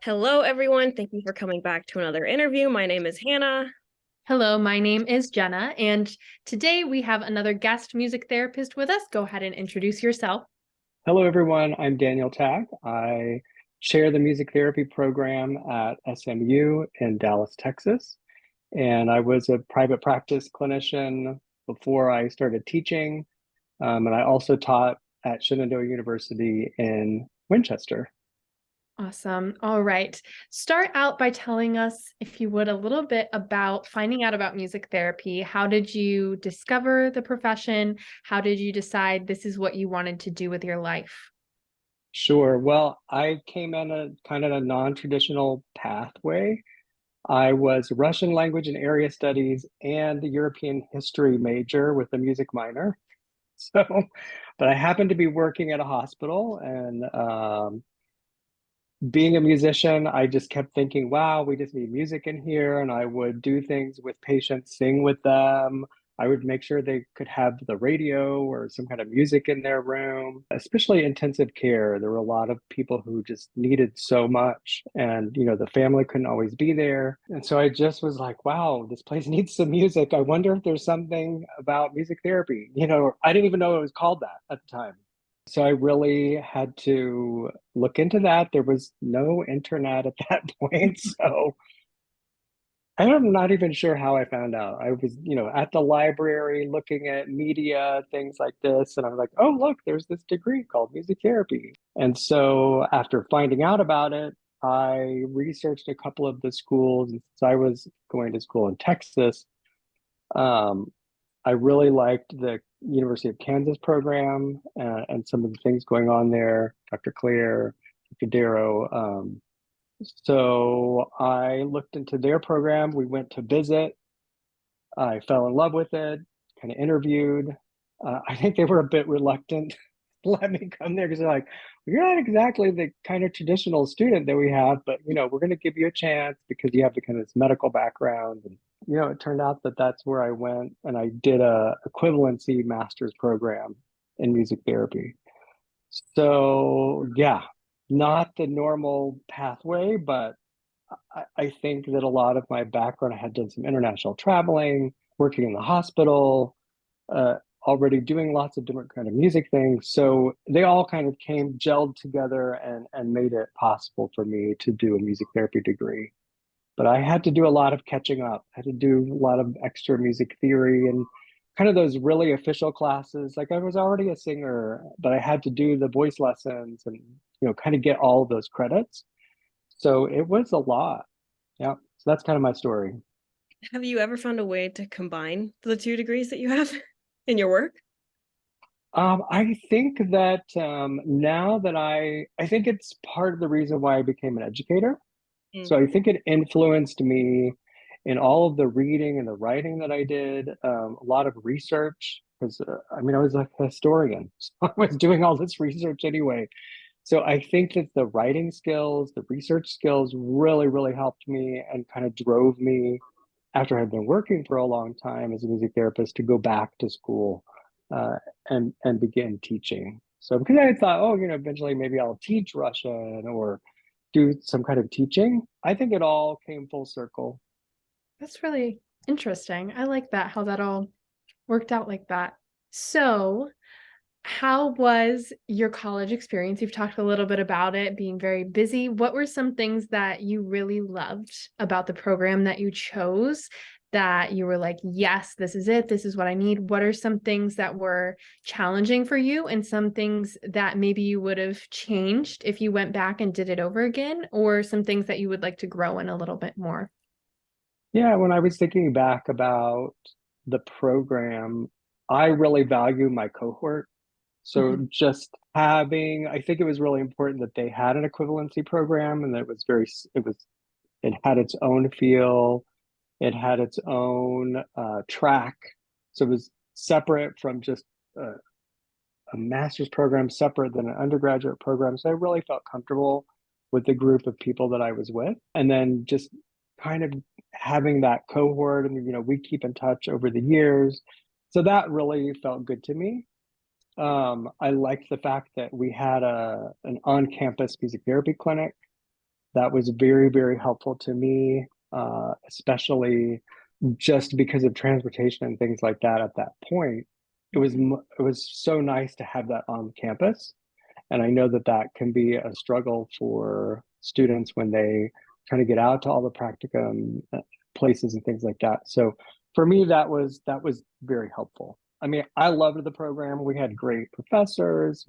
Hello, everyone. Thank you for coming back to another interview. My name is Hannah. Hello, my name is Jenna, and today we have another guest music therapist with us. Go ahead and introduce yourself. Hello, everyone. I'm Daniel Tague. I chair the music therapy program at SMU in Dallas, Texas. And I was a private practice clinician before I started teaching. And I also taught at Shenandoah University in Winchester. Awesome. All right. Start out by telling us, if you would, a little bit about finding out about music therapy. How did you discover the profession? How did you decide this is what you wanted to do with your life? Sure. Well, I came in a kind of a non-traditional pathway. I was Russian language and area studies and the European history major with a music minor. So, but I happened to be working at a hospital and being a musician, I just kept thinking, wow, we just need music in here. And I would do things with patients, sing with them. I would make sure they could have the radio or some kind of music in their room, especially intensive care. There were a lot of people who just needed so much. And, the family couldn't always be there. And so I just was like, wow, this place needs some music. I wonder if there's something about music therapy. I didn't even know it was called that at the time. So I really had to look into that. There was no internet at that point. So I'm not even sure how I found out. I was, at the library looking at media, things like this. And I was like, oh, look, there's this degree called music therapy. And so after finding out about it, I researched a couple of the schools. And since I was going to school in Texas, um, I really liked the University of Kansas program and some of the things going on there, Dr. Claire, Dr. Darrow. So I looked into their program. We went to visit. I fell in love with it, kind of interviewed. I think they were a bit reluctant to let me come there because they're like, you're not exactly the kind of traditional student that we have, but we're going to give you a chance because you have the kind of this medical background. And it turned out that that's where I went and I did a equivalency master's program in music therapy. So yeah, not the normal pathway, but I think that a lot of my background, I had done some international traveling, working in the hospital, uh, already doing lots of different kind of music things. So they all kind of came gelled together and made it possible for me to do a music therapy degree. But I had to do a lot of catching up. I had to do a lot of extra music theory and kind of those really official classes. Like I was already a singer, but I had to do the voice lessons and kind of get all of those credits. So it was a lot. Yeah. So that's kind of my story. Have you ever found a way to combine the two degrees that you have in your work? I think that now that I think it's part of the reason why I became an educator. Mm. So I think it influenced me in all of the reading and the writing that I did, a lot of research, because I mean, I was a historian, so I was doing all this research anyway. So I think that the writing skills, the research skills really, really helped me and kind of drove me after I'd been working for a long time as a music therapist to go back to school and begin teaching. So because I thought, oh, eventually maybe I'll teach Russian or do some kind of teaching. I think it all came full circle. That's really interesting. I like that, how that all worked out like that. So, how was your college experience? You've talked a little bit about it being very busy. What were some things that you really loved about the program that you chose that you were like, yes, this is it. This is what I need? What are some things that were challenging for you and some things that maybe you would have changed if you went back and did it over again, or some things that you would like to grow in a little bit more? Yeah, when I was thinking back about the program, I really value my cohort. So Mhm. just having, I think it was really important that they had an equivalency program and that it had its own feel. It had its own track. So it was separate from just a master's program, separate than an undergraduate program. So I really felt comfortable with the group of people that I was with. And then just kind of having that cohort, and we keep in touch over the years. So that really felt good to me. I liked the fact that we had an on-campus music therapy clinic. That was very, very helpful to me, especially just because of transportation and things like that at that point. It was so nice to have that on campus. And I know that that can be a struggle for students when they kind of get out to all the practicum places and things like that. So for me, that was very helpful. I mean, I loved the program. We had great professors.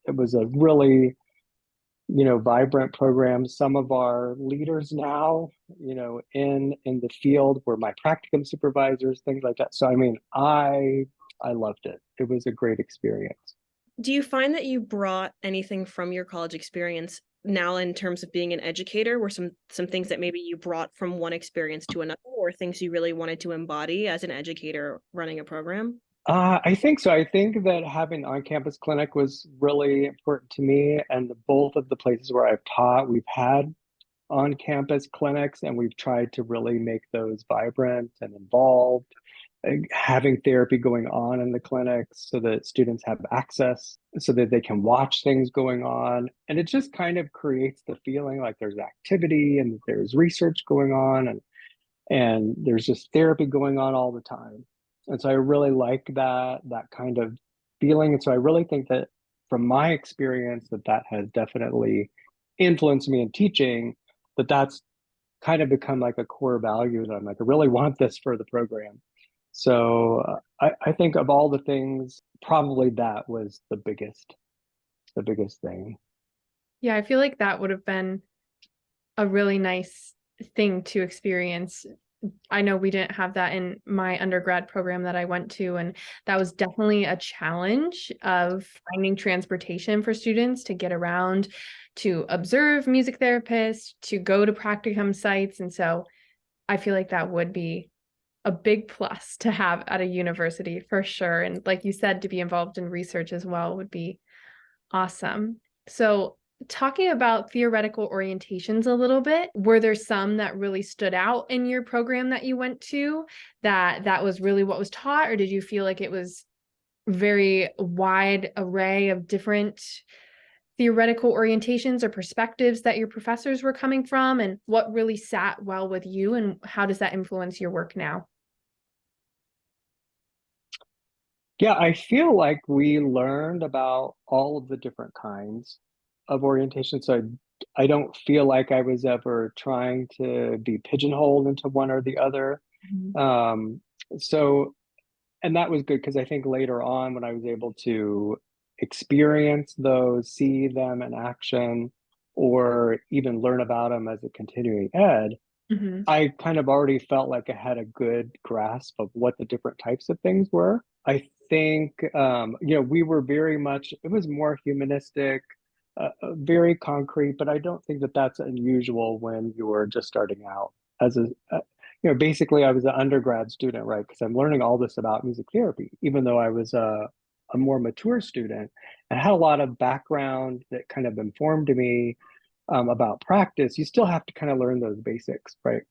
It was a really, vibrant program. Some of our leaders now, in the field were my practicum supervisors, things like that. So I mean, I loved it. It was a great experience. Do you find that you brought anything from your college experience now in terms of being an educator? Were some things that maybe you brought from one experience to another, or things you really wanted to embody as an educator running a program? I think so. I think that having on-campus clinic was really important to me, and both of the places where I've taught, we've had on-campus clinics, and we've tried to really make those vibrant and involved, having therapy going on in the clinics so that students have access, so that they can watch things going on, and it just kind of creates the feeling like there's activity and there's research going on, and there's just therapy going on all the time. And so I really like that kind of feeling. And so I really think that from my experience that has definitely influenced me in teaching, that's kind of become like a core value that I'm like, I really want this for the program. So I think of all the things, probably that was the biggest thing. Yeah, I feel like that would have been a really nice thing to experience. I know we didn't have that in my undergrad program that I went to, and that was definitely a challenge of finding transportation for students to get around, to observe music therapists, to go to practicum sites. And so I feel like that would be a big plus to have at a university for sure. And like you said, to be involved in research as well would be awesome. So talking about theoretical orientations a little bit, were there some that really stood out in your program that you went to that was really what was taught, or did you feel like it was very wide array of different theoretical orientations or perspectives that your professors were coming from, and what really sat well with you, and how does that influence your work now? Yeah, I feel like we learned about all of the different kinds of orientation. So I don't feel like I was ever trying to be pigeonholed into one or the other. Mhm. Um, so, and that was good because I think later on when I was able to experience those, see them in action, or even learn about them as a continuing ed, Mhm. I kind of already felt like I had a good grasp of what the different types of things were. I think, we were very much, it was more humanistic, very concrete, but I don't think that that's unusual when you're just starting out as basically I was an undergrad student, right? Because I'm learning all this about music therapy, even though I was a more mature student and had a lot of background that kind of informed me about practice. You still have to kind of learn those basics, right?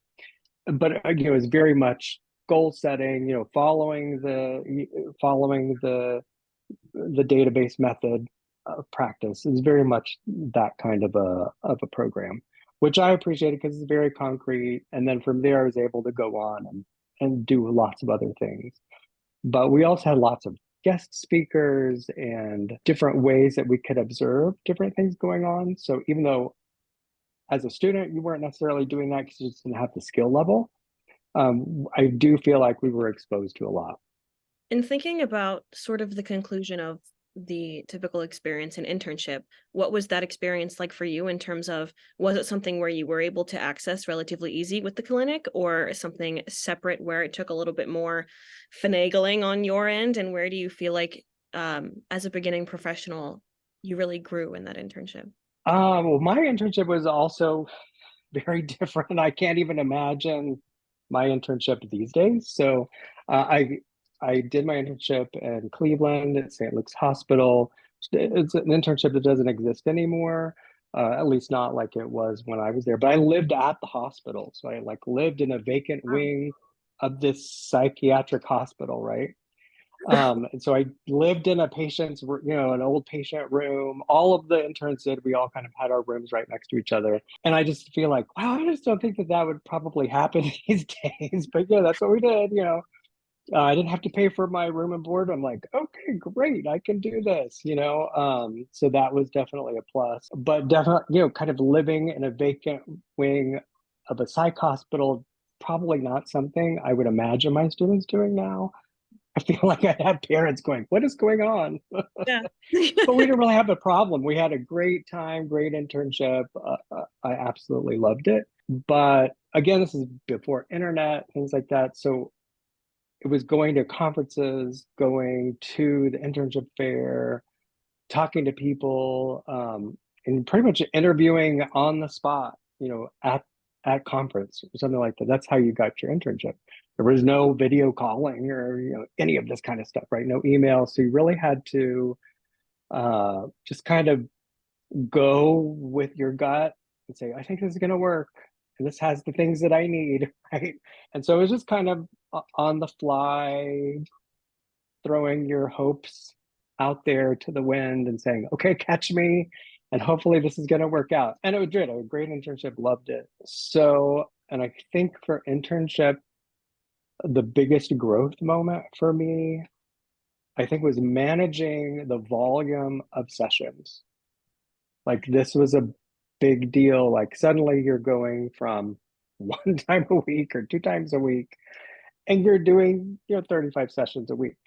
But it's very much goal setting, following the database method of practice is very much that kind of a program, which I appreciated because it's very concrete. And then from there, I was able to go on and do lots of other things. But we also had lots of guest speakers and different ways that we could observe different things going on. So even though as a student, you weren't necessarily doing that because you just didn't have the skill level. I do feel like we were exposed to a lot. In thinking about sort of the conclusion of the typical experience and internship, what was that experience like for you in terms of, was it something where you were able to access relatively easy with the clinic, or something separate where it took a little bit more finagling on your end? And where do you feel like, as a beginning professional, you really grew in that internship? Well, my internship was also very different. I can't even imagine my internship these days. So I did my internship in Cleveland at St. Luke's Hospital. It's an internship that doesn't exist anymore, at least not like it was when I was there. But I lived at the hospital, so I like lived in a vacant Wow. wing of this psychiatric hospital, right? And so I lived in a an old patient room. All of the interns did. We all kind of had our rooms right next to each other. And I just feel like, wow, I just don't think that that would probably happen these days. But yeah, that's what we did. I didn't have to pay for my room and board. I'm like, okay, great, I can do this. So that was definitely a plus. But definitely, kind of living in a vacant wing of a psych hospital, probably not something I would imagine my students doing now. I feel like I have parents going, what is going on? Yeah. But we didn't really have a problem. We had a great time, great internship. I absolutely loved it. But again, this is before internet, things like that. So it was going to conferences, going to the internship fair, talking to people, and pretty much interviewing on the spot, at conference or something like that. That's how you got your internship. There was no video calling or any of this kind of stuff, right? No email. So you really had to just kind of go with your gut and say, I think this is going to work. And this has the things that I need, right? And so it was just kind of on the fly, throwing your hopes out there to the wind and saying, okay, catch me. And hopefully this is going to work out. And it did. A great internship, loved it. So, and I think for internship, the biggest growth moment for me, I think, was managing the volume of sessions. Like this was a big deal. Like suddenly you're going from one time a week or two times a week, and you're doing 35 sessions a week.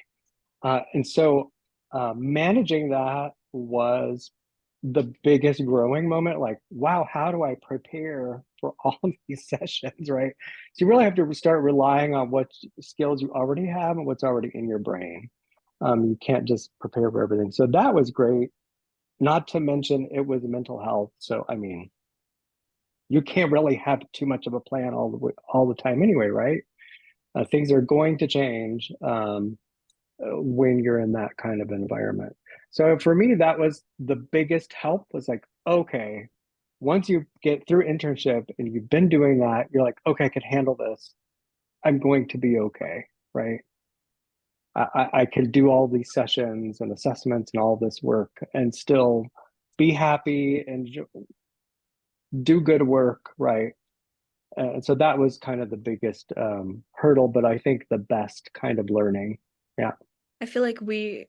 And so managing that was the biggest growing moment. Like, wow, how do I prepare for all of these sessions, right? So you really have to start relying on what skills you already have and what's already in your brain. You can't just prepare for everything. So that was great. Not to mention it was mental health. So, I mean, you can't really have too much of a plan all the time anyway, right? Things are going to change. When you're in that kind of environment. So for me, that was the biggest help, was like, okay, once you get through internship and you've been doing that, you're like, okay, I can handle this. I'm going to be okay, right? I can do all these sessions and assessments and all this work and still be happy and do good work, right? And so that was kind of the biggest hurdle, but I think the best kind of learning. Yeah. I feel like we've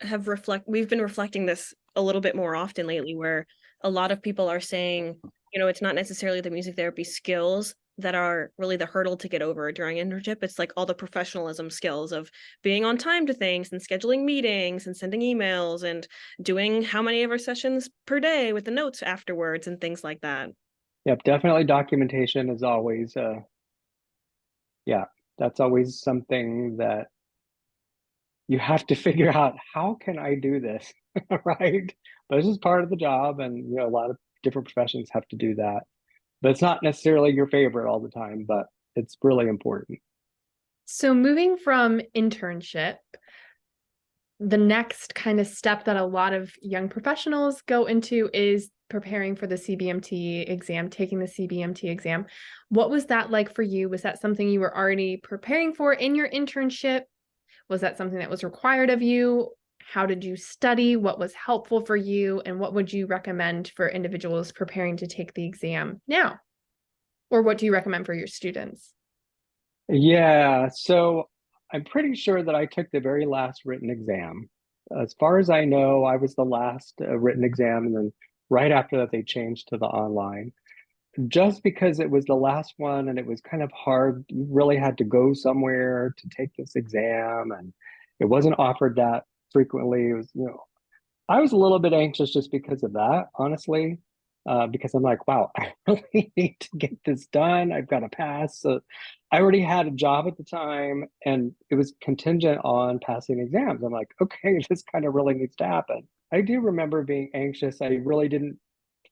been reflecting this a little bit more often lately, where a lot of people are saying, it's not necessarily the music therapy skills that are really the hurdle to get over during internship. It's like all the professionalism skills of being on time to things and scheduling meetings and sending emails and doing how many of our sessions per day with the notes afterwards and things like that. Yep, definitely documentation is always yeah, that's always something that you have to figure out, how can I do this? Right? But it's just part of the job, and a lot of different professions have to do that. But it's not necessarily your favorite all the time, but it's really important. So moving from internship, the next kind of step that a lot of young professionals go into is preparing for the CBMT exam, taking the CBMT exam. What was that like for you? Was that something you were already preparing for in your internship? Was that something that was required of you? How did you study? What was helpful for you? And what would you recommend for individuals preparing to take the exam now? Or what do you recommend for your students? Yeah, so I'm pretty sure that I took the very last written exam. As far as I know, I was the last written exam, and then right after that, they changed to the online. Just because it was the last one and it was kind of hard, you really had to go somewhere to take this exam, and it wasn't offered that frequently. It was, I was a little bit anxious just because of that, honestly, because I'm like, wow, I really need to get this done. I've got to pass. So I already had a job at the time, and it was contingent on passing exams. I'm like, okay, this kind of really needs to happen. I do remember being anxious. I really didn't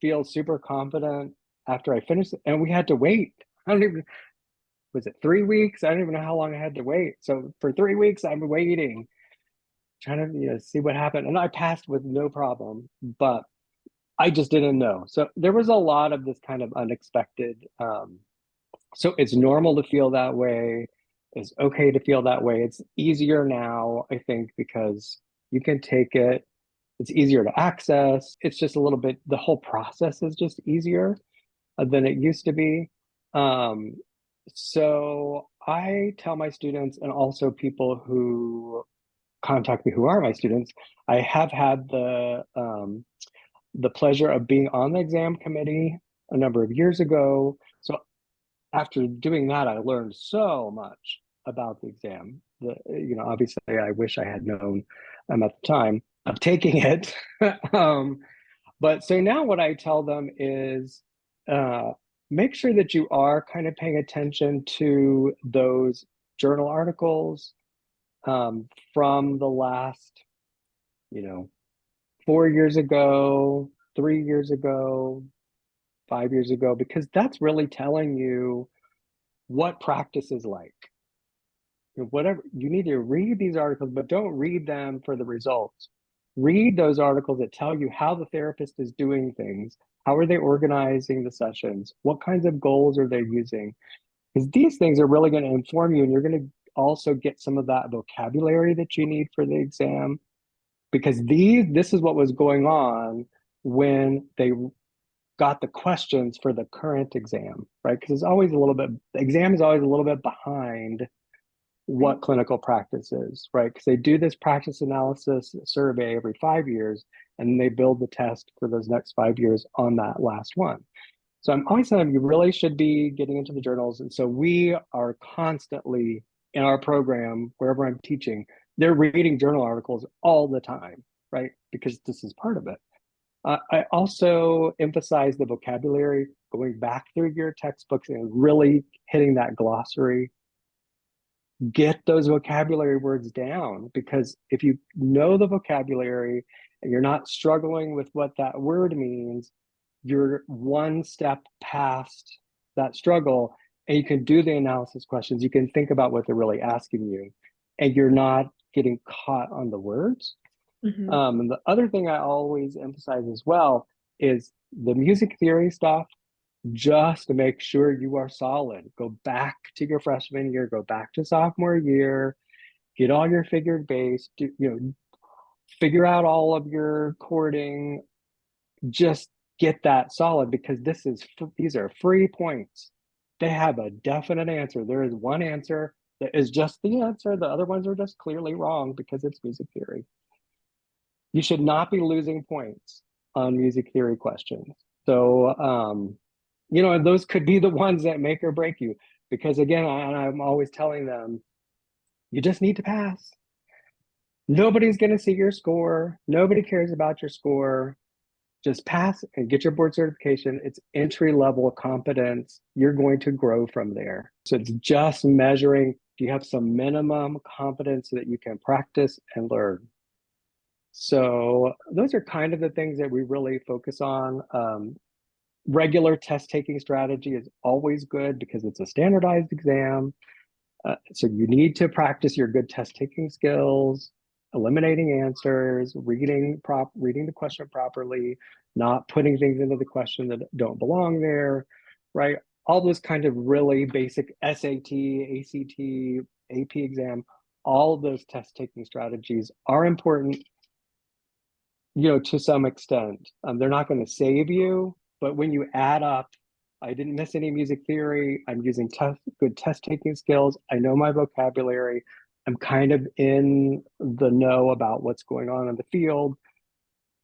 feel super confident after I finished it, and we had to wait. I don't even, was it 3 weeks? I don't even know how long I had to wait. So for 3 weeks, I'm waiting, trying to see what happened, and I passed with no problem, but I just didn't know. So there was a lot of this kind of unexpected. So it's normal to feel that way. is okay to feel that way. It's easier now, I think, because you can take it. It's easier to access. It's just a little bit, the whole process is just easier than it used to be. Um, so I tell my students, and also people who contact me who are my students, I have had the pleasure of being on the exam committee a number of years ago. So after doing that, I learned so much about the exam. Obviously, I wish I had known at the time of taking it. But so now what I tell them is make sure that you are kind of paying attention to those journal articles from the last, 4 years ago, 3 years ago, 5 years ago, because that's really telling you what practice is like. Whatever, you need to read these articles, but don't read them for the results. Read those articles that tell you how the therapist is doing things. How are they organizing the sessions? What kinds of goals are they using? Because these things are really going to inform you, and you're going to also get some of that vocabulary that you need for the exam. Because this is what was going on when they got the questions for the current exam, right? Because the exam is always a little bit behind what clinical practice is, right? Because they do this practice analysis survey every 5 years, and they build the test for those next 5 years on that last one. So I'm always saying you really should be getting into the journals. And so we are constantly in our program, wherever I'm teaching, they're reading journal articles all the time, right? Because this is part of it. I also emphasize the vocabulary, going back through your textbooks and really hitting that glossary. Get those vocabulary words down, because if you know the vocabulary and you're not struggling with what that word means, you're one step past that struggle, and you can do the analysis questions. You can think about what they're really asking you, and you're not getting caught on the words. And the other thing I always emphasize as well is the music theory stuff. Just to make sure you are solid. Go back to your freshman year, go back to sophomore year, get all your figured bass, figure out all of your chording, just get that solid, because these are free points. They have a definite answer. There is one answer that is just the answer. The other ones are just clearly wrong because it's music theory. You should not be losing points on music theory questions. So, and those could be the ones that make or break you. Because again, I'm always telling them, you just need to pass. Nobody's going to see your score. Nobody cares about your score. Just pass and get your board certification. It's entry-level competence. You're going to grow from there. So it's just measuring, do you have some minimum competence that you can practice and learn? So those are kind of the things that we really focus on. Regular test taking strategy is always good because it's a standardized exam. So you need to practice your good test taking skills, eliminating answers, reading the question properly, not putting things into the question that don't belong there, right? All those kind of really basic SAT, ACT, AP exam, all of those test taking strategies are important, to some extent. They're not going to save you, but when you add up, I didn't miss any music theory, I'm using good test taking skills, I know my vocabulary, I'm kind of in the know about what's going on in the field,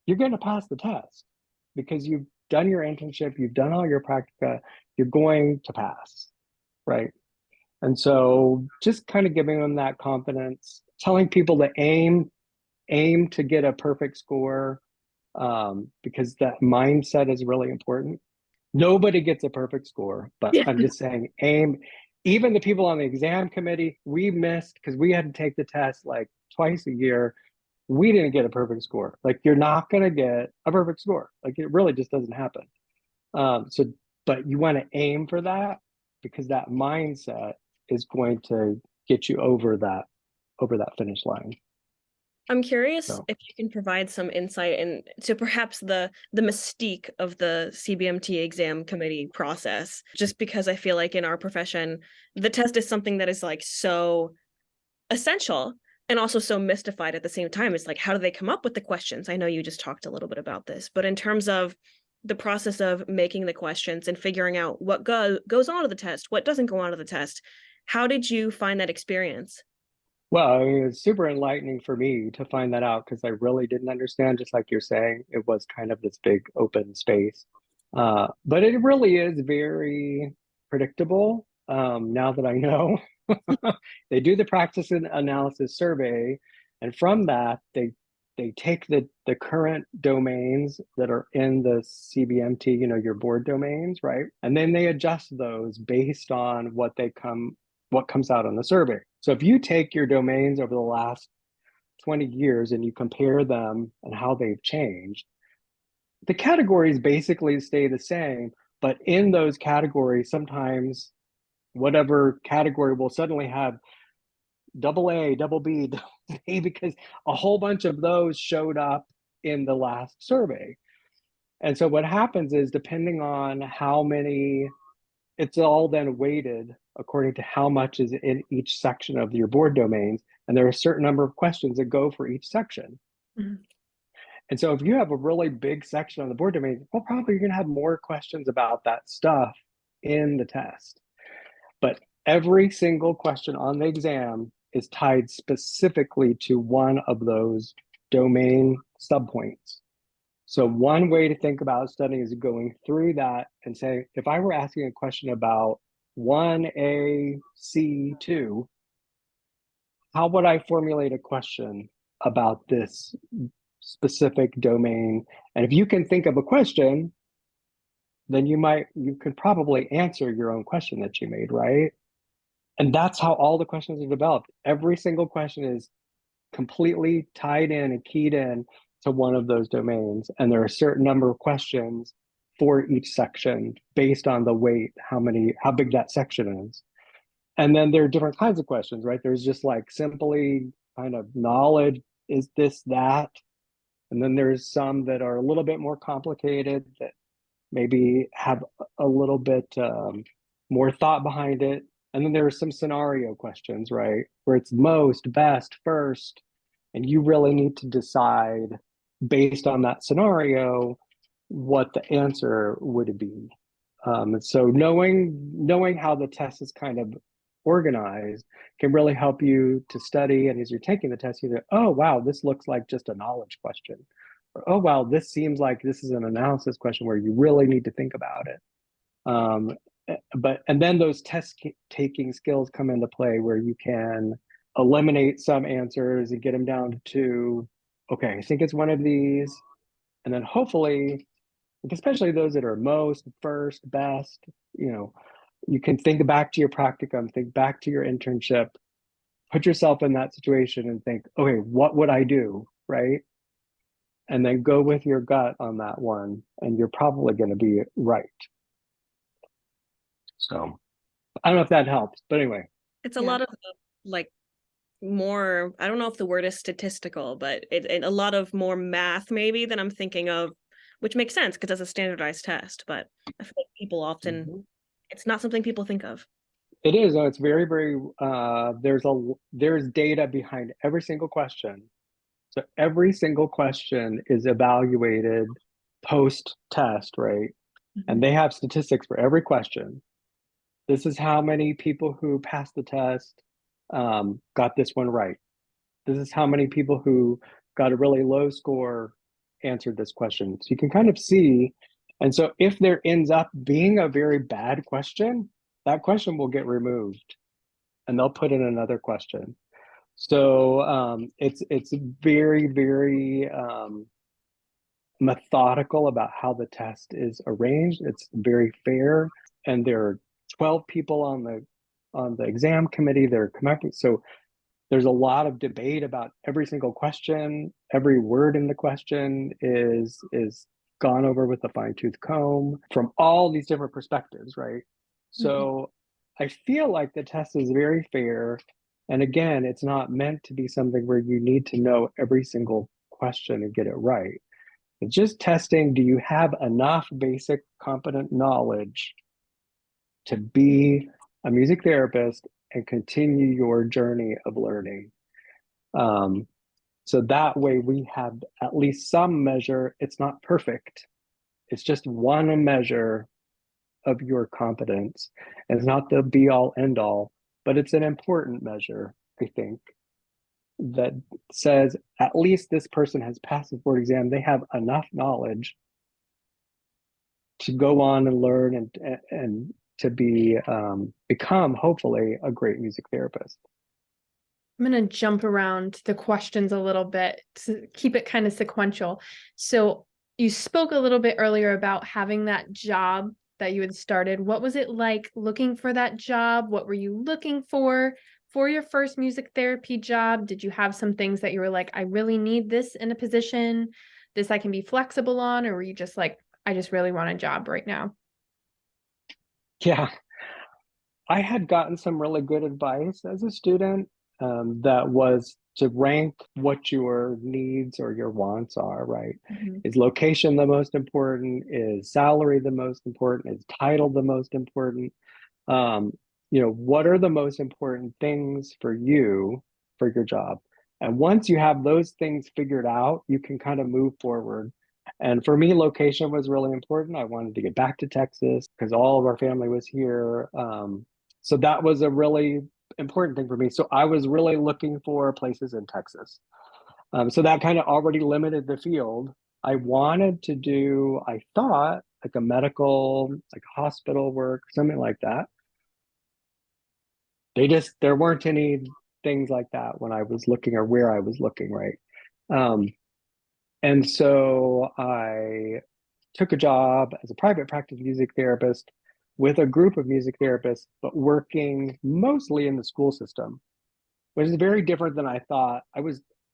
you're going to pass the test because you've done your internship, you've done all your practica, you're going to pass, right? And so just kind of giving them that confidence, telling people to aim to get a perfect score, because that mindset is really important. Nobody gets a perfect score, but I'm just saying aim. Even the people on the exam committee, we missed because we had to take the test like twice a year. We didn't get a perfect score. Like, you're not going to get a perfect score. Like, it really just doesn't happen. But you want to aim for that, because that mindset is going to get you over that finish line. I'm curious So, if you can provide some insight into perhaps the mystique of the CBMT exam committee process, just because I feel like in our profession, the test is something that is like so essential and also so mystified at the same time. It's like, how do they come up with the questions? I know you just talked a little bit about this, but in terms of the process of making the questions and figuring out what goes on to the test, what doesn't go on to the test, how did you find that experience? well, I mean, it's super enlightening for me to find that out because I really didn't understand, just like you're saying, it was kind of this big open space. But it really is very predictable now that I know. They do the practice and analysis survey, and from that, they take the current domains that are in the CBMT, you know, your board domains, right? And then they adjust those based on what comes out on the survey. So if you take your domains over the last 20 years and you compare them and how they've changed, the categories basically stay the same, but in those categories, sometimes whatever category will suddenly have double A, double B, double C, because a whole bunch of those showed up in the last survey. And so what happens is, depending on how many, it's all then weighted according to how much is in each section of your board domains. And there are a certain number of questions that go for each section. Mhm. And so if you have a really big section on the board domain, well, probably you're going to have more questions about that stuff in the test. But every single question on the exam is tied specifically to one of those domain subpoints. So one way to think about studying is going through that and say, if I were asking a question about 1AC2, how would I formulate a question about this specific domain? And if you can think of a question, then you could probably answer your own question that you made, right? And that's how all the questions are developed. Every single question is completely tied in and keyed in to one of those domains. And there are a certain number of questions for each section based on the weight, how big that section is. And then there are different kinds of questions, right? There's just like simply kind of knowledge, is this, that? And then there's some that are a little bit more complicated that maybe have a little bit more thought behind it. And then there are some scenario questions, right? Where it's most, best, first, and you really need to decide based on that scenario what the answer would be. And so knowing how the test is kind of organized can really help you to study. And as you're taking the test, you go, oh, wow, this looks like just a knowledge question. Or, oh, wow, this seems like this is an analysis question where you really need to think about it. And then those test taking skills come into play where you can eliminate some answers and get them down to two. Okay, I think it's one of these. And then hopefully, especially those that are most, first, best, you know, you can think back to your practicum, think back to your internship, put yourself in that situation and think, okay, what would I do, right? And then go with your gut on that one, and you're probably going to be right. So I don't know if that helps, but anyway. It's a Yeah. lot of like more, I don't know if the word is statistical, but a lot of more math maybe than I'm thinking of, which makes sense because it's a standardized test, but I feel like people often, it's not something people think of. It is. It's very, very. There's data behind every single question. So every single question is evaluated post test, right? And they have statistics for every question. This is how many people who passed the test got this one right. This is how many people who got a really low score answered this question. So you can kind of see. And so if there ends up being a very bad question, that question will get removed and they'll put in another question. So it's very, very methodical about how the test is arranged. It's very fair, and there are 12 people on the exam committee. They're connected, so there's a lot of debate about every single question. Every word in the question is gone over with a fine-tooth comb from all these different perspectives, right? So I feel like the test is very fair. And again, it's not meant to be something where you need to know every single question and get it right. It's just testing, do you have enough basic competent knowledge to be a music therapist and continue your journey of learning? So that way we have at least some measure. It's not perfect. It's just one measure of your competence. And it's not the be all end all, but it's an important measure, I think, that says at least this person has passed the board exam. They have enough knowledge to go on and learn and to be become hopefully a great music therapist. I'm going to jump around the questions a little bit to keep it kind of sequential. So you spoke a little bit earlier about having that job that you had started. What was it like looking for that job? What were you looking for your first music therapy job? Did you have some things that you were like, I really need this in a position, this I can be flexible on? Or were you just like, I just really want a job right now? Yeah, I had gotten some really good advice as a student, that was to rank what your needs or your wants are, right? Mhm. Is location the most important? Is salary the most important? Is title the most important? Um, what are the most important things for you for your job? And once you have those things figured out, you can kind of move forward. And for me, location was really important. I wanted to get back to Texas because all of our family was here. So that was a really important thing for me. So I was really looking for places in Texas. So that kind of already limited the field. I wanted to do, I thought, like a medical, like hospital work, something like that. There weren't any things like that when I was looking or where I was looking, right? Um, and so I took a job as a private practice music therapist with a group of music therapists, but working mostly in the school system, which is very different than I thought. I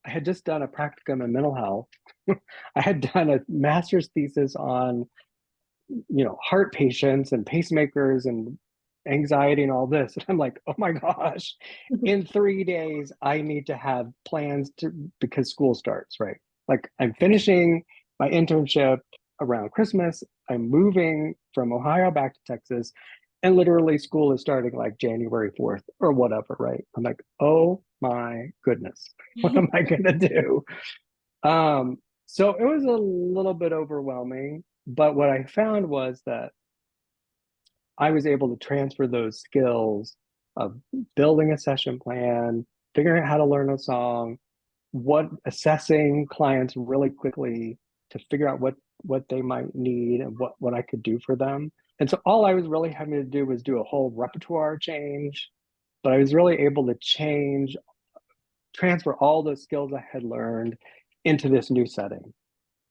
had just done a practicum in mental health. I had done a master's thesis on, heart patients and pacemakers and anxiety and all this. And I'm like, oh my gosh, in 3 days, I need to have plans because school starts, right? Like I'm finishing my internship around Christmas. I'm moving from Ohio back to Texas. And literally school is starting like January 4th or whatever, right? I'm like, oh my goodness, what am I gonna do? So it was a little bit overwhelming, but what I found was that I was able to transfer those skills of building a session plan, figuring out how to learn a song, assessing clients really quickly to figure out what they might need and what I could do for them. And so all I was really having to do was do a whole repertoire change, but I was really able to transfer all those skills I had learned into this new setting.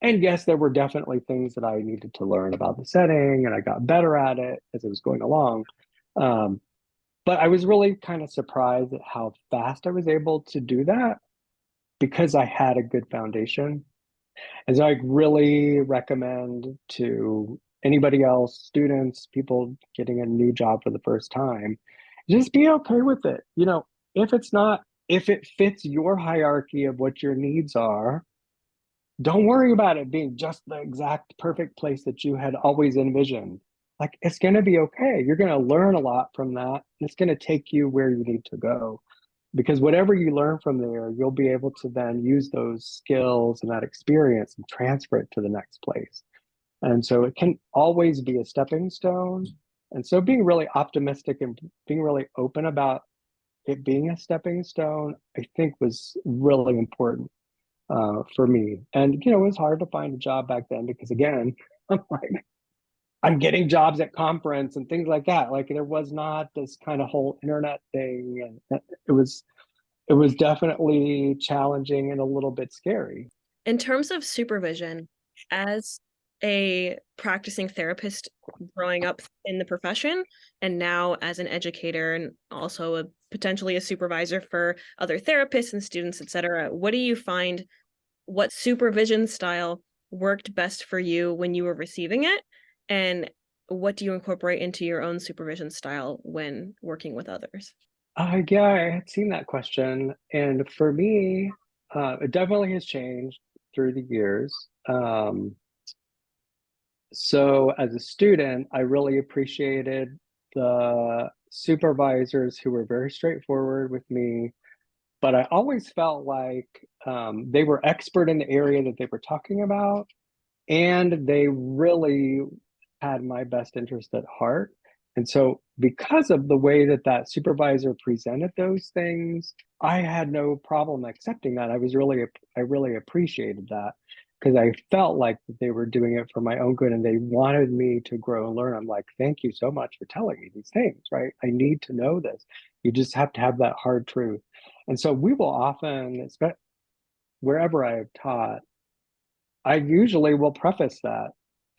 And yes, there were definitely things that I needed to learn about the setting, and I got better at it as I was going along. Um, but I was really kind of surprised at how fast I was able to do that because I had a good foundation. And so I really recommend to anybody else, students, people getting a new job for the first time, just be okay with it. If it fits your hierarchy of what your needs are, don't worry about it being just the exact perfect place that you had always envisioned. Like it's going to be okay. You're going to learn a lot from that. It's going to take you where you need to go because whatever you learn from there, you'll be able to then use those skills and that experience and transfer it to the next place. And so it can always be a stepping stone. And so being really optimistic and being really open about it being a stepping stone, I think was really important for me. And it was hard to find a job back then because again, I'm getting jobs at conference and things like that. Like there was not this kind of whole internet thing, and it was definitely challenging and a little bit scary. In terms of supervision, as a practicing therapist growing up in the profession and now as an educator and also potentially a supervisor for other therapists and students, etc., what do you find, what supervision style worked best for you when you were receiving it? And what do you incorporate into your own supervision style when working with others? Yeah, I had seen that question, and for me, it definitely has changed through the years. So as a student, I really appreciated the supervisors who were very straightforward with me, but I always felt like they were expert in the area that they were talking about, and they really had my best interest at heart. And so, because of the way that that supervisor presented those things, I had no problem accepting that. I really appreciated that because I felt like they were doing it for my own good and they wanted me to grow and learn. I'm like, thank you so much for telling me these things, right? I need to know this. You just have to have that hard truth. And so, we will often, wherever I have taught, I usually will preface that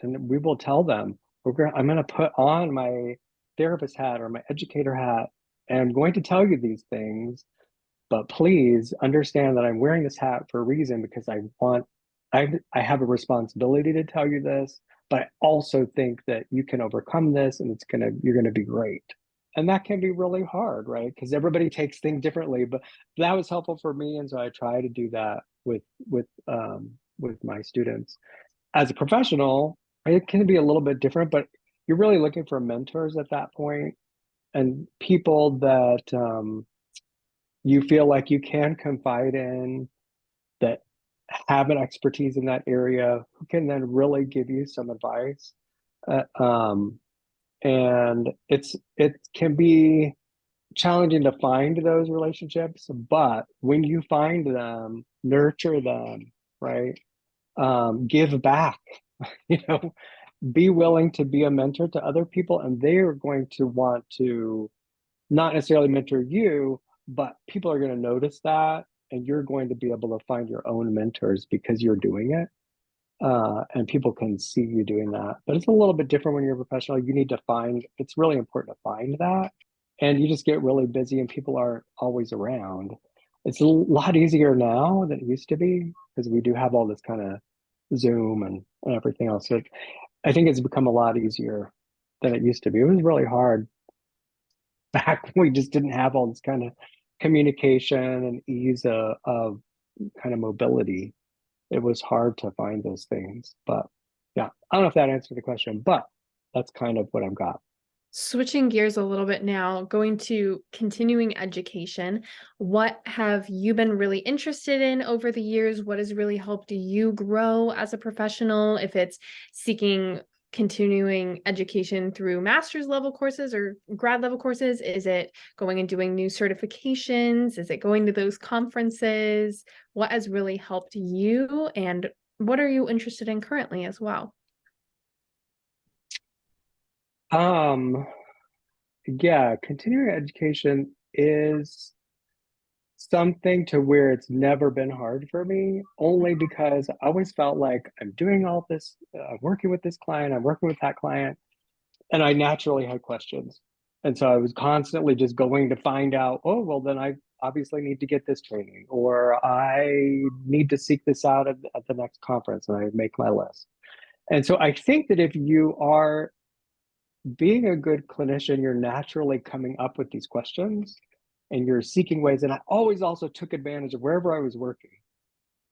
and we will tell them, I'm going to put on my therapist hat or my educator hat, and I'm going to tell you these things, but please understand that I'm wearing this hat for a reason because I have a responsibility to tell you this, but I also think that you can overcome this and you're going to be great. And that can be really hard, right? Because everybody takes things differently, but that was helpful for me. And so I try to do that with my students. As a professional, it can be a little bit different, but you're really looking for mentors at that point and people that you feel like you can confide in, that have an expertise in that area, who can then really give you some advice. Uh, um, and it can be challenging to find those relationships, but when you find them, nurture them, right? Give back, you know, be willing to be a mentor to other people, and they are going to want to not necessarily mentor you, but people are going to notice that, and you're going to be able to find your own mentors because you're doing it. And people can see you doing that. But it's a little bit different when you're a professional. You need to find, it's really important to find that. And you just get really busy and people aren't always around. It's a lot easier now than it used to be because we do have all this kind of Zoom and everything else. So I think it's become a lot easier than it used to be. It was really hard back when we just didn't have all this kind of communication and ease of kind of mobility. It was hard to find those things. But yeah, I don't know if that answered the question, but that's kind of what I've got. Switching gears a little bit now, going to continuing education, what have you been really interested in over the years? What has really helped you grow as a professional? If it's seeking continuing education through master's level courses or grad level courses, is it going and doing new certifications? Is it going to those conferences? What has really helped you, and what are you interested in currently as well? Um, yeah, continuing education is something to where it's never been hard for me, only because I always felt like I'm doing all this, I'm working with this client, I'm working with that client, and I naturally had questions. And so I was constantly just going to find out, oh, well, then I obviously need to get this training, or I need to seek this out at the next conference, and I make my list. And so I think that if you are being a good clinician, you're naturally coming up with these questions and you're seeking ways. And I always also took advantage of wherever I was working.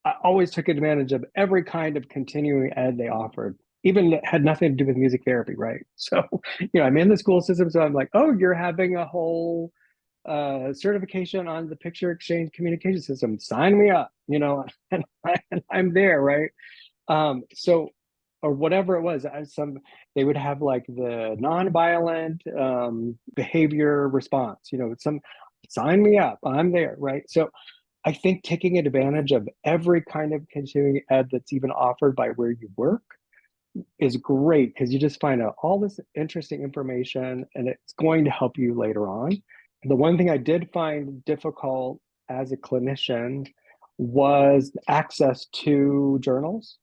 I always took advantage of every kind of continuing ed they offered, even that had nothing to do with music therapy, right? So, I'm in the school system, so I'm like, oh, you're having a whole certification on the picture exchange communication system. Sign me up, and I'm there, right? So, or whatever it was, they would have like the nonviolent behavior response, some sign me up, I'm there, right? So I think taking advantage of every kind of continuing ed that's even offered by where you work is great because you just find out all this interesting information and it's going to help you later on. The one thing I did find difficult as a clinician was access to journals.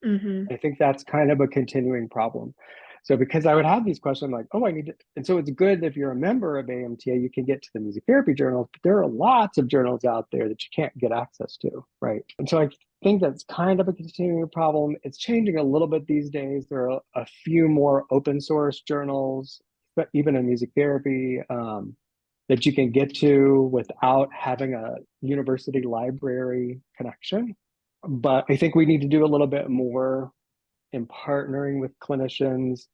Mm-hmm. I think that's kind of a continuing problem. So because I would have these questions, I'm like, oh, I need to, and so it's good if you're a member of AMTA, you can get to the music therapy journals, but there are lots of journals out there that you can't get access to, right? And so I think that's kind of a continuing problem. It's changing a little bit these days. There are a few more open source journals, but even in music therapy. that you can get to without having a university library connection. But I think we need to do a little bit more in partnering with clinicians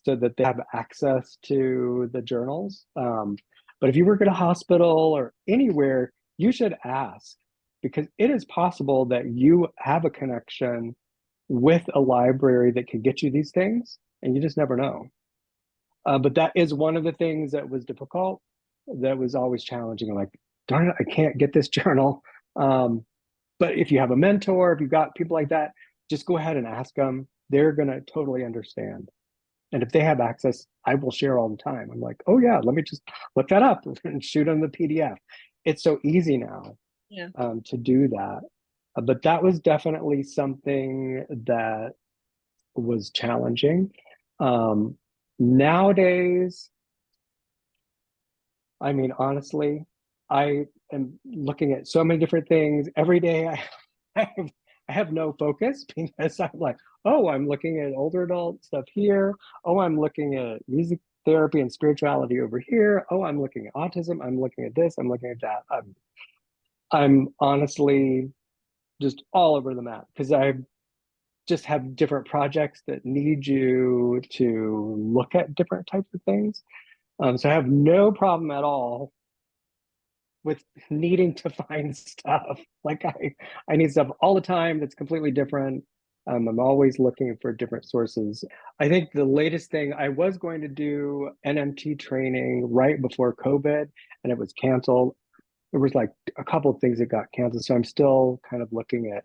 so that they have access to the journals. But if you work at a hospital or anywhere, you should ask, because it is possible that you have a connection with a library that can get you these things, and you just never know. But that is one of the things that was difficult, that was always challenging. Like, darn it, I can't get this journal. But if you have a mentor, if you've got people like that, just go ahead and ask them. They're going to totally understand. And if they have access, I will share all the time. I'm like, oh yeah, let me just look that up and shoot them the PDF. It's so easy now Yeah. to do that. But that was definitely something that was challenging. Nowadays, I mean, honestly, I am looking at so many different things every day. I have no focus because I'm like, oh, I'm looking at older adult stuff here. Oh, I'm looking at music therapy and spirituality over here. Oh, I'm looking at autism. I'm looking at this. I'm looking at that. I'm honestly just all over the map because I just have different projects that need you to look at different types of things. So I have no problem at all with needing to find stuff. Like I need stuff all the time that's completely different. I'm always looking for different sources. I think the latest thing, I was going to do NMT training right before COVID, and it was canceled. There was like a couple of things that got canceled, so I'm still kind of looking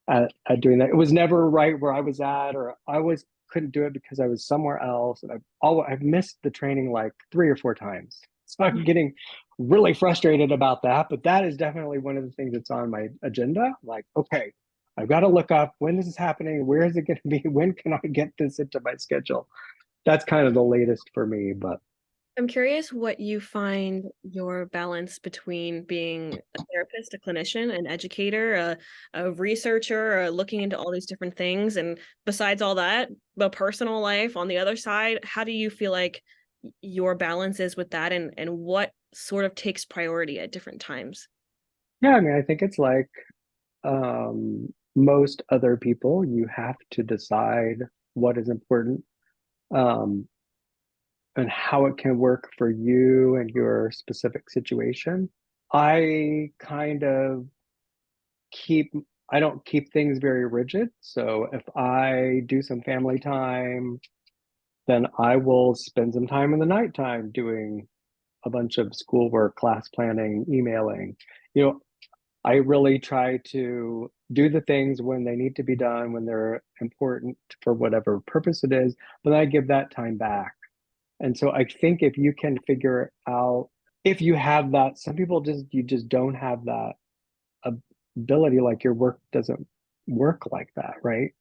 at doing that. It was never right where I was at, or I was couldn't do it because I was somewhere else, and I've missed the training like 3 or 4 times. So I'm getting really frustrated about that. But that is definitely one of the things that's on my agenda. Like, okay, I've got to look up when this is happening. Where is it going to be? When can I get this into my schedule? That's kind of the latest for me. But I'm curious what you find your balance between being a therapist, a clinician, an educator, a researcher, looking into all these different things. And besides all that, the personal life on the other side, how do you feel like your balance is with that, and what sort of takes priority at different times? yeah, I mean, I think it's like most other people, you have to decide what is important. Um, and how it can work for you and your specific situation. I kind of keep, I don't keep things very rigid. So if I do some family time, then I will spend some time in the nighttime doing a bunch of schoolwork, class planning, emailing. You know, I really try to do the things when they need to be done, when they're important for whatever purpose it is, but I give that time back. And so I think if you can figure out, if you have that, some people you just don't have that ability, like your work doesn't work like that, right?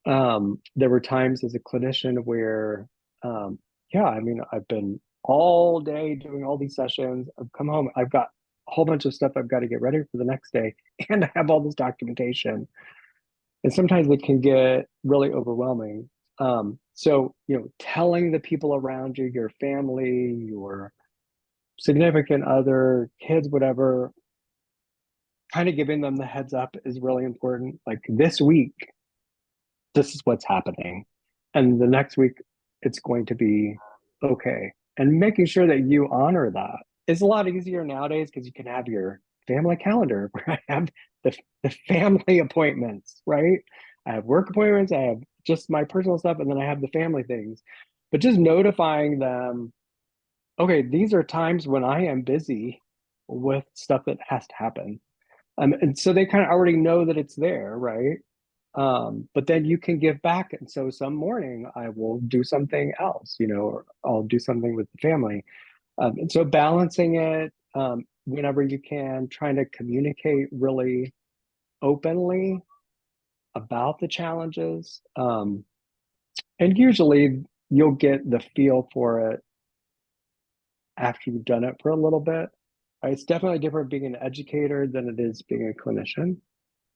There were times as a clinician where, yeah, I mean, I've been all day doing all these sessions. I've come home, I've got a whole bunch of stuff I've got to get ready for the next day, and I have all this documentation. And sometimes it can get really overwhelming. So, you know, telling the people around you, your family, your significant other, kids, whatever, kind of giving them the heads up is really important. Like this week, this is what's happening. And the next week, it's going to be okay. And making sure that you honor that is a lot easier nowadays because you can have your family calendar where I have the family appointments, right? I have work appointments, I have just my personal stuff, and then I have the family things. But just notifying them, okay, these are times when I am busy with stuff that has to happen. And so they kind of already know that it's there, right? But then you can give back. And so some morning I will do something else, you know, or I'll do something with the family. And so balancing it whenever you can, trying to communicate really openly about the challenges. And usually you'll get the feel for it after you've done it for a little bit. It's definitely different being an educator than it is being a clinician,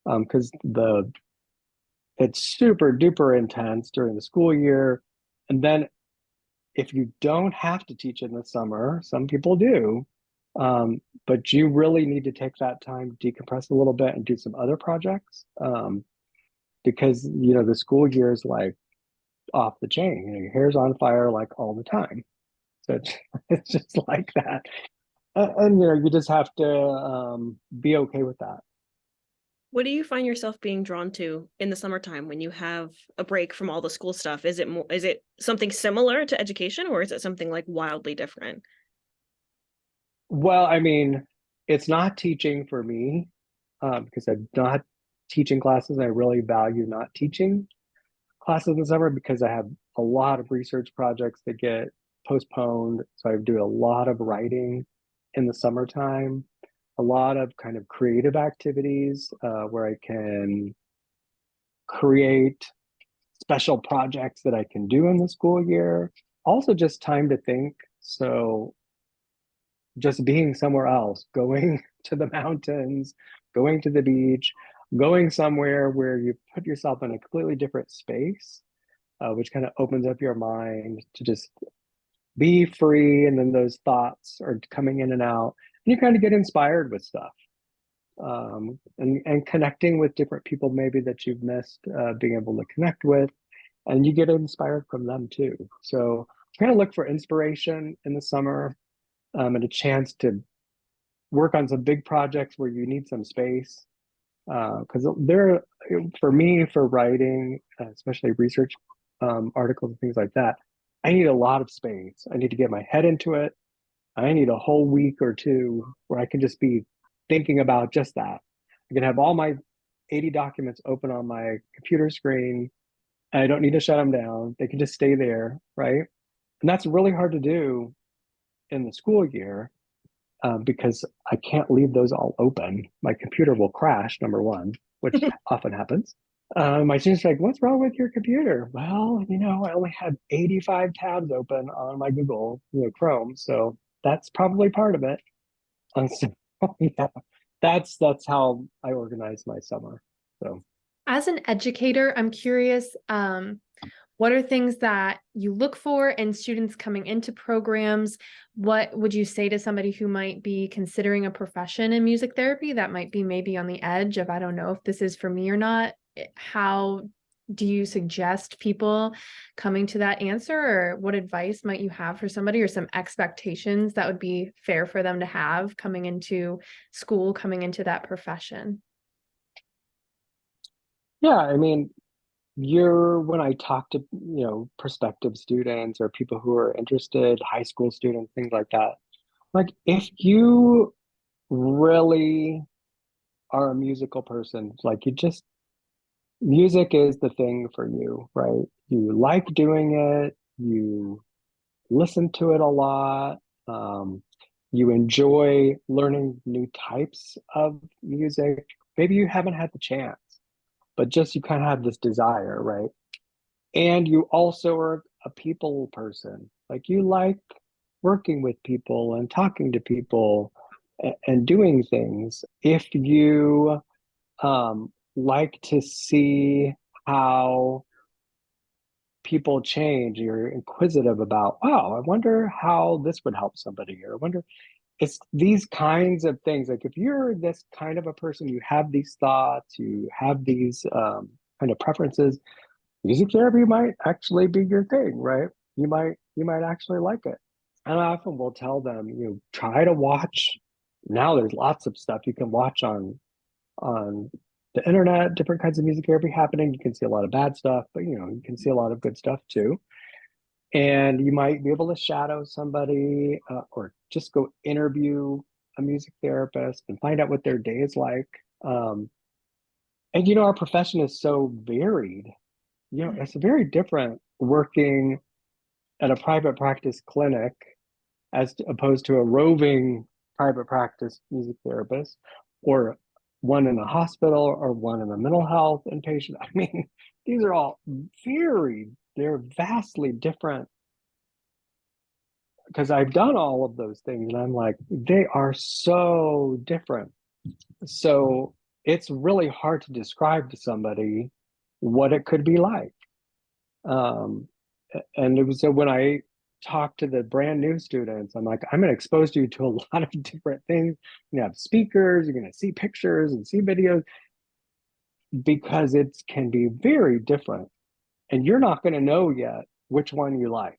because it's super duper intense during the school year, and then if you don't have to teach in the summer, some people do, but you really need to take that time to decompress a little bit and do some other projects, because the school year is like off the chain. Your hair's on fire like all the time, so it's just like that. And you just have to be okay with that. What do you find yourself being drawn to in the summertime when you have a break from all the school stuff? Is it something similar to education, or is it something like wildly different? Well, I mean, it's not teaching for me, because I'm not teaching classes. I really value not teaching classes in the summer because I have a lot of research projects that get postponed. So I do a lot of writing in the summertime, a lot of kind of creative activities where I can create special projects that I can do in the school year. Also, just time to think. So just being somewhere else, going to the mountains, going to the beach, going somewhere where you put yourself in a completely different space, which kind of opens up your mind to just be free. And then those thoughts are coming in and out, and you kind of get inspired with stuff, and connecting with different people maybe that you've missed being able to connect with, and you get inspired from them too. So kind of look for inspiration in the summer, and a chance to work on some big projects where you need some space. Because for me, for writing, especially research articles and things like that, I need a lot of space. I need to get my head into it. I need a whole week or two where I can just be thinking about just that. I can have all my 80 documents open on my computer screen. And I don't need to shut them down. They can just stay there, right? And that's really hard to do in the school year, because I can't leave those all open. My computer will crash, number one, which often happens. My students are like, "What's wrong with your computer?" Well, I only had 85 tabs open on my Google, Chrome, so that's probably part of it. So, yeah, that's how I organize my summer. So, As an educator, I'm curious, what are things that you look for in students coming into programs? What would you say to somebody who might be considering a profession in music therapy that might be maybe on the edge of, I don't know if this is for me or not? How do you suggest people coming to that answer, or what advice might you have for somebody, or some expectations that would be fair for them to have coming into school, coming into that profession? yeah, I mean, when I talk to, prospective students or people who are interested, high school students, things like that, like if you really are a musical person, like music is the thing for you, right? You like doing it, you listen to it a lot, um, you enjoy learning new types of music. Maybe you haven't had the chance, but just you kind of have this desire, right? And you also are a people person. Like you like working with people and talking to people and doing things. If you like to see how people change, you're inquisitive about, wow, I wonder how this would help somebody here. I wonder, it's these kinds of things. Like if you're this kind of a person, you have these thoughts, you have these kind of preferences, music therapy might actually be your thing, right? You might actually like it. And I often will tell them, try to watch. Now there's lots of stuff you can watch on the internet, different kinds of music therapy happening. You can see a lot of bad stuff, but you can see a lot of good stuff too. And you might be able to shadow somebody, or just go interview a music therapist and find out what their day is like. And our profession is so varied. It's very different working at a private practice clinic as opposed to a roving private practice music therapist, or one in a hospital, or one in a mental health inpatient. I mean, these are all they're vastly different, because I've done all of those things and I'm like, they are so different. So it's really hard to describe to somebody what it could be like. And it was so when I talk to the brand new students, I'm like, I'm going to expose you to a lot of different things. You have speakers, you're going to see pictures and see videos, because it can be very different. And you're not going to know yet which one you like.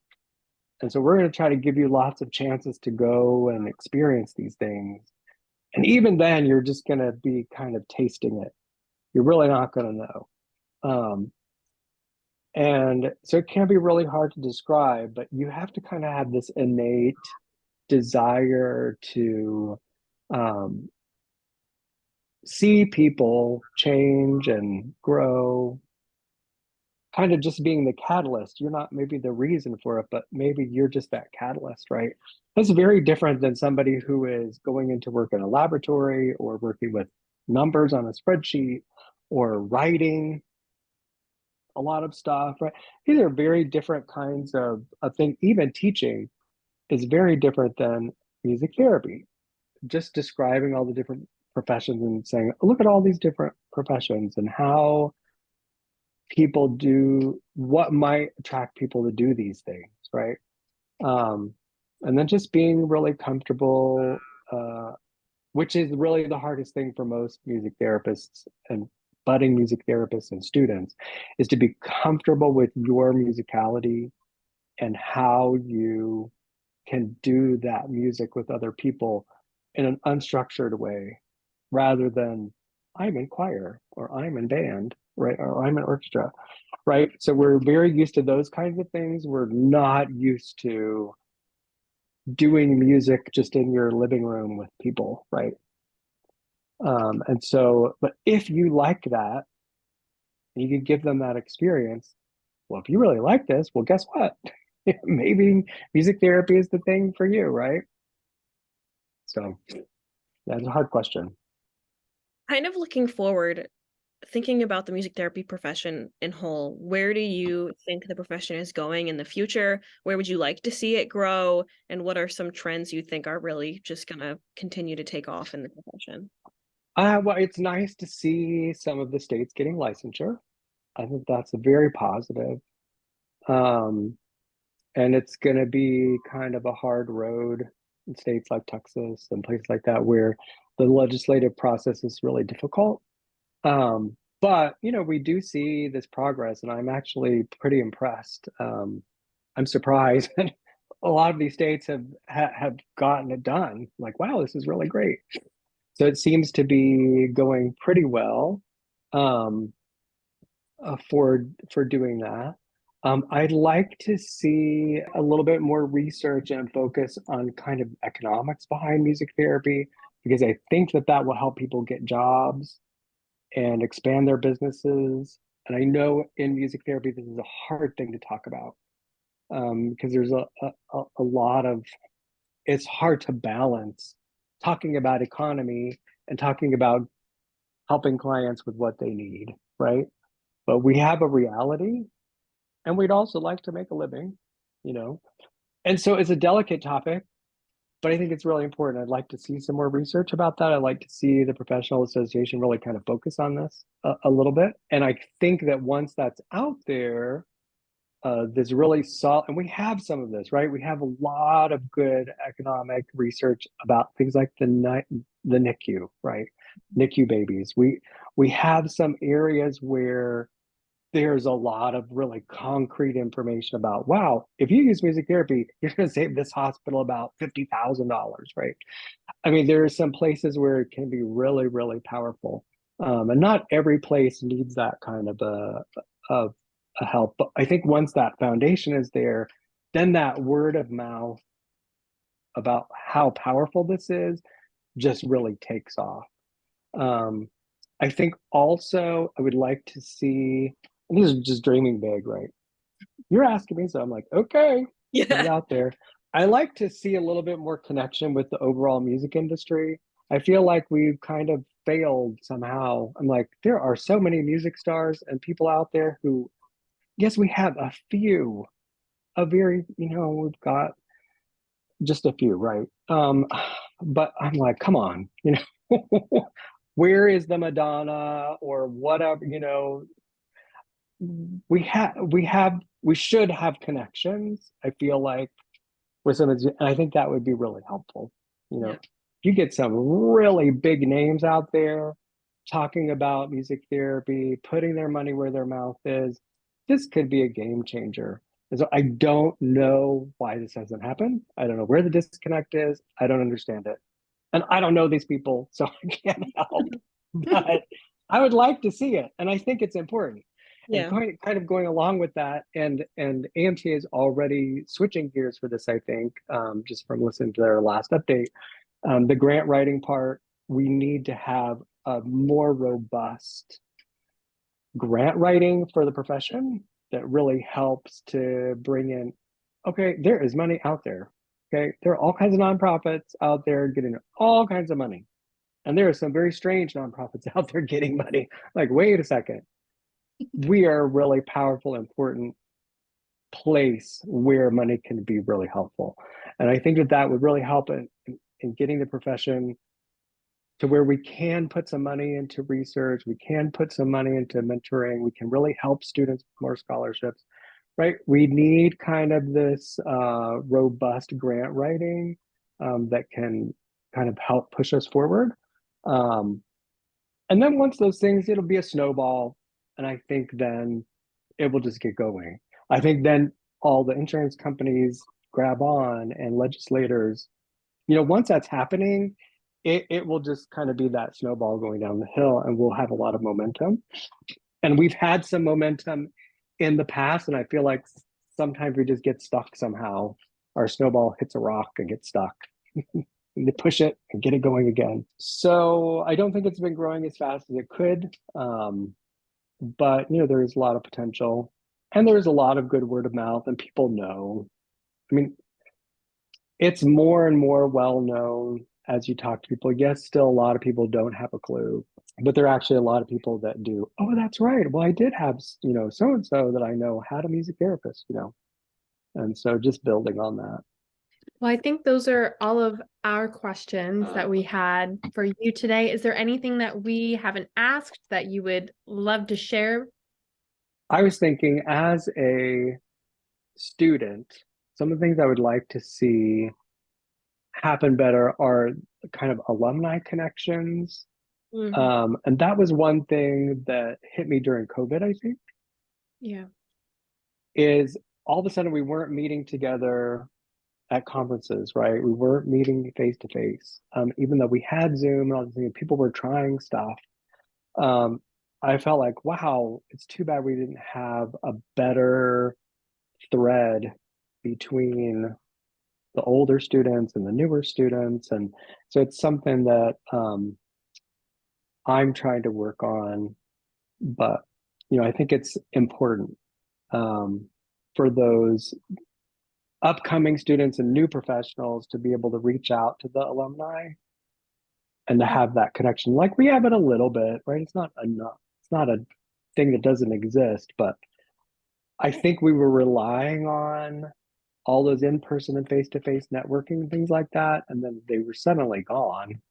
And so we're going to try to give you lots of chances to go and experience these things. And even then, you're just going to be kind of tasting it. You're really not going to know. And so it can be really hard to describe, but you have to kind of have this innate desire to see people change and grow, kind of just being the catalyst. You're not maybe the reason for it, but maybe you're just that catalyst, right? That's very different than somebody who is going into work in a laboratory or working with numbers on a spreadsheet or writing a lot of stuff, right? These are very different kinds of things. Even teaching is very different than music therapy. Just describing all the different professions and saying, look at all these different professions and how people do, what might attract people to do these things, right? And then just being really comfortable, which is really the hardest thing for most music therapists and budding music therapists and students, is to be comfortable with your musicality and how you can do that music with other people in an unstructured way, rather than I'm in choir or I'm in band, right? Or I'm in orchestra, right? So we're very used to those kinds of things. We're not used to doing music just in your living room with people, right? And so, but if you like that, you could give them that experience. Well, if you really like this, well, guess what? Maybe music therapy is the thing for you, right? So that's a hard question. Kind of looking forward, thinking about the music therapy profession in whole, where do you think the profession is going in the future? Where would you like to see it grow? And what are some trends you think are really just going to continue to take off in the profession? Well, it's nice to see some of the states getting licensure. I think that's a very positive. Um, and it's going to be kind of a hard road in states like Texas and places like that where the legislative process is really difficult. But you know, we do see this progress, and I'm actually pretty impressed. I'm surprised that a lot of these states have gotten it done. Like, wow, this is really great. So it seems to be going pretty well. Um, for doing that. I'd like to see a little bit more research and focus on kind of economics behind music therapy, because I think that that will help people get jobs and expand their businesses. And I know in music therapy, this is a hard thing to talk about, because there's a lot of, it's hard to balance talking about economy and talking about helping clients with what they need, right? But we have a reality, and we'd also like to make a living, you know. And so it's a delicate topic, but I think it's really important. I'd like to see some more research about that. I'd like to see the professional association really kind of focus on this a little bit. And I think that once that's out there, there's really solid, and we have some of this, right? We have a lot of good economic research about things like the NICU, right? NICU babies. We have some areas where there's a lot of really concrete information about, wow, if you use music therapy, you're going to save this hospital about $50,000, right? I mean, there are some places where it can be really, really powerful. And not every place needs that kind of a help. But I think once that foundation is there, then that word of mouth about how powerful this is just really takes off. Um, I think also I would like to see, and these are just dreaming big, right? You're asking me, so I'm like, okay, put it Yeah. out there. I like to see a little bit more connection with the overall music industry. I feel like we've kind of failed somehow. I'm like, there are so many music stars and people out there who, yes, we have a few, a very, you know, we've got just a few, right? But I'm like, come on, you know, where is the Madonna or whatever, you know, we should have connections. I feel like with some of these, and I think that would be really helpful. You know, Yeah. you get some really big names out there talking about music therapy, putting their money where their mouth is. This could be a game changer. And so I don't know why this hasn't happened. I don't know where the disconnect is. I don't understand it. And I don't know these people, so I can't help. But I would like to see it. And I think it's important. And Yeah. kind of going along with that, and AMTA is already switching gears for this, I think, just from listening to their last update. The grant writing part, we need to have a more robust grant writing for the profession that really helps to bring in, okay, there is money out there. Okay, there are all kinds of nonprofits out there getting all kinds of money. And there are some very strange nonprofits out there getting money. Like, wait a second. We are a really powerful, important place where money can be really helpful. And I think that that would really help in getting the profession to where we can put some money into research, we can put some money into mentoring, we can really help students with more scholarships, right? We need kind of this robust grant writing that can kind of help push us forward. And then once those things, it'll be a snowball. And I think then it will just get going. I think then all the insurance companies grab on and legislators, you know, once that's happening, it will just kind of be that snowball going down the hill and we'll have a lot of momentum. And we've had some momentum in the past, and I feel like sometimes we just get stuck somehow. Our snowball hits a rock and gets stuck. And they push it and get it going again. So I don't think it's been growing as fast as it could. But you know, there is a lot of potential and there's a lot of good word of mouth and people know. I mean, it's more and more well known as you talk to people. Yes, still a lot of people don't have a clue, but there are actually a lot of people that do. Oh, that's right. Well, I did have, you know, so and so that I know had a music therapist, you know. And so just building on that. Well, I think those are all of our questions that we had for you today. Is there anything that we haven't asked that you would love to share? I was thinking as a student, some of the things I would like to see happen better are kind of alumni connections. And that was one thing that hit me during COVID, I think, Yeah. is all of a sudden we weren't meeting together at conferences, right? We weren't meeting face to face. Even though we had Zoom and all these things, people were trying stuff. I felt like, wow, it's too bad we didn't have a better thread between the older students and the newer students. And so it's something that I'm trying to work on, but you know, I think it's important for those upcoming students and new professionals to be able to reach out to the alumni and to have that connection. Like we have it a little bit, right? It's not enough. It's not a thing that doesn't exist, but I think we were relying on all those in-person and face-to-face networking and things like that, and then they were suddenly gone.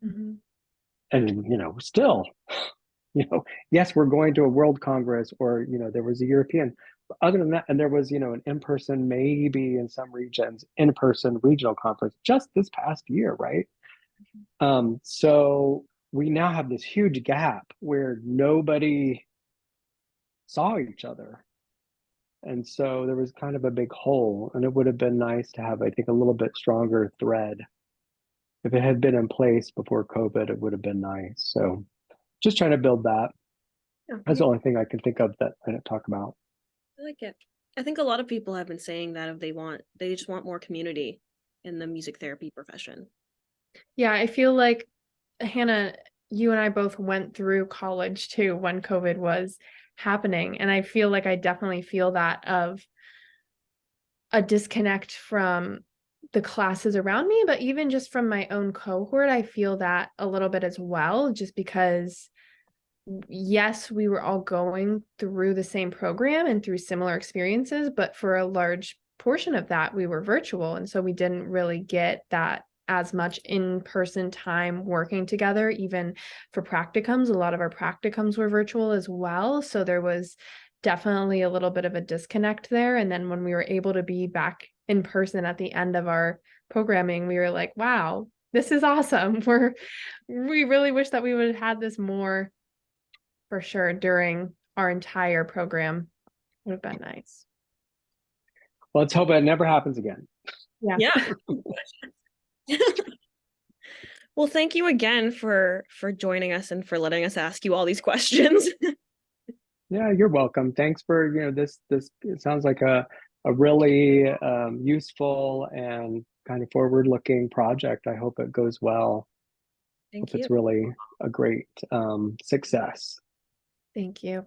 Mm-hmm. And you know, still, you know, yes, we're going to a World Congress, or you know, there was a European. But other than that, and there was, you know, an in-person, maybe in some regions, in-person regional conference just this past year, right? So we now have this huge gap where nobody saw each other. And so there was kind of a big hole, and it would have been nice to have, I think, a little bit stronger thread. If it had been in place before COVID, it would have been nice. So just trying to build that. That's the only thing I can think of that I didn't talk about. I like it. I think a lot of people have been saying that if they just want more community in the music therapy profession. Yeah, I feel like, Hannah, you and I both went through college too when COVID was happening. And I feel like I definitely feel that of a disconnect from the classes around me, but even just from my own cohort, I feel that a little bit as well, just because yes, we were all going through the same program and through similar experiences, but for a large portion of that, we were virtual. And so we didn't really get that as much in-person time working together. Even for practicums, a lot of our practicums were virtual as well. So there was definitely a little bit of a disconnect there. And then when we were able to be back in person at the end of our programming, we were like, wow, this is awesome. We really wish that we would have had this more for sure during our entire program. Would have been nice. Well, let's hope it never happens again. Yeah. Well, thank you again for joining us and for letting us ask you all these questions. Yeah, you're welcome. Thanks for, this it sounds like a really useful and kind of forward-looking project. I hope it goes well. Thank Hope you. it's really a great success. Thank you.